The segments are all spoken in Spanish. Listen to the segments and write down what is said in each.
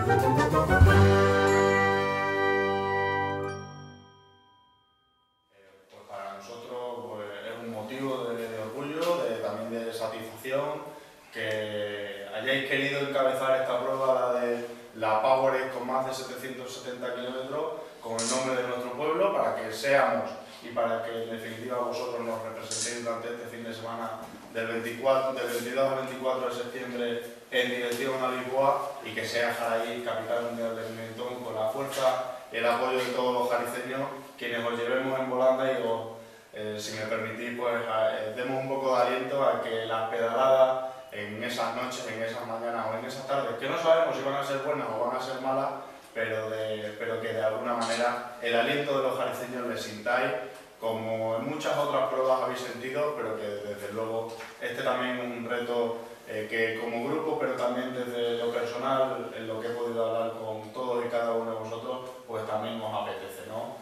Para nosotros pues, es un motivo de orgullo, también de satisfacción, que hayáis querido encabezar esta prueba, la de la Powerade con más de 770 kilómetros, con el nombre de nuestro pueblo, para que seamos y para que en definitiva vosotros nos representéis durante este fin de semana del 22 al 24 de septiembre en dirección a Lisboa, y que sea Jaraí capital mundial del pimentón, con la fuerza y el apoyo de todos los jariceños, quienes os llevemos en volanda y os, si me permitís, pues demos un poco de aliento a que las pedaladas en esas noches, en esas mañanas o en esas tardes, que no sabemos si van a ser buenas o van a ser malas, pero que de alguna manera el aliento de los jariceños le sintáis, como en muchas otras pruebas habéis sentido, pero que desde luego este también es un reto que como grupo, pero también desde lo personal, en lo que he podido hablar con todos y cada uno de vosotros, pues también nos apetece, ¿no?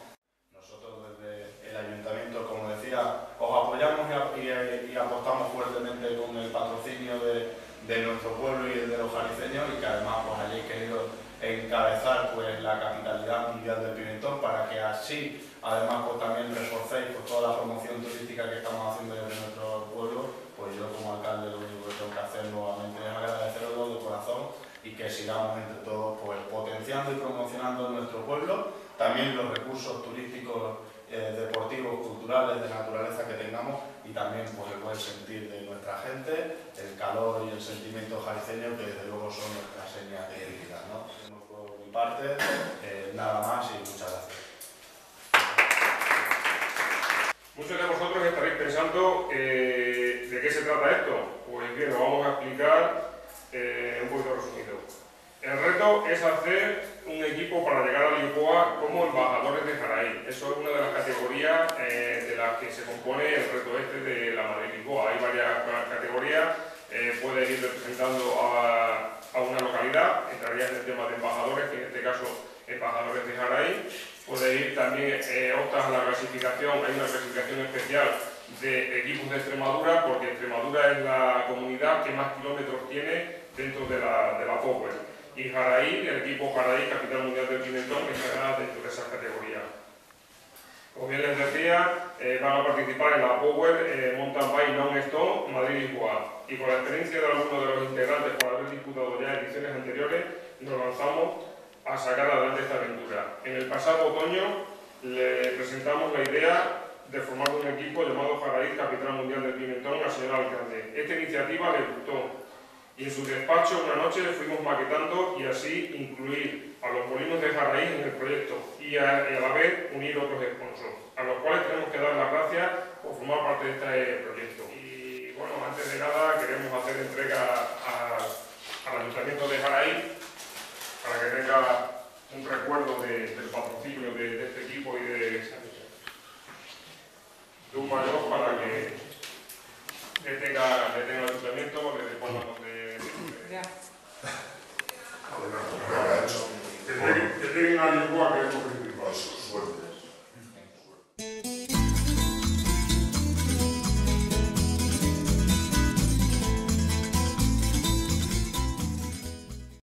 Nosotros desde el Ayuntamiento, como decía, os apoyamos y apostamos fuertemente con el patrocinio de nuestro pueblo y de los jariceños, y que además pues hayáis querido encabezar pues la capitalidad mundial del pimentón, para que así además pues también reforcéis pues toda la promoción turística que estamos haciendo desde nuestro pueblo. Pues yo como alcalde lo único que tengo que hacer nuevamente es agradeceros de corazón, y que sigamos entre todos pues potenciando y promocionando nuestro pueblo, también los recursos turísticos, deportivos, culturales, de naturaleza que tengamos, y también pues el buen sentir de nuestra gente, el calor y el sentimiento jariceño, que desde luego son nuestras señas de identidad, ¿no? Por mi parte, nada más y muchas gracias. Muchos de vosotros estaréis pensando ¿de qué se trata esto? Pues bien, lo vamos a explicar un poquito resumido. El reto es hacer un equipo para llegar a Lisboa como embajadores de Jaraí. Eso es una de las categorías de las que se compone el reto este de la Madrid-Lisboa. Hay varias categorías, puedes ir representando a una localidad, entrarías en el tema de embajadores, que en este caso embajadores de Jaraí. Puedes ir también, optas a la clasificación, hay una clasificación especial de equipos de Extremadura, porque Extremadura es la comunidad que más kilómetros tiene dentro de la Power. Y Jaraí, el equipo Jaraí, capital mundial del pimentón, estará dentro de esas categorías. Como bien les decía, van a participar en la Power Mountain Bike Non-Stop Madrid-Lisboa. Y con la experiencia de algunos de los integrantes por haber disputado ya ediciones anteriores, nos lanzamos a sacar adelante esta aventura. En el pasado otoño le presentamos la idea de formar un equipo llamado Jaraí Capital Mundial del Pimentón al señor alcalde. Esta iniciativa le gustó, y en su despacho una noche le fuimos maquetando, y así incluir a los molinos de Jaraí en el proyecto y a la vez unir otros sponsors, a los cuales tenemos que dar las gracias por formar parte de este proyecto. Y bueno, antes de nada queremos hacer entrega al Ayuntamiento de Jaraí para que tenga un recuerdo del patrocinio de este equipo y de un mayor, para que le tenga el ayuntamiento, le ponga donde... Que lleguen a Lisboa, que es lo principal. Suerte.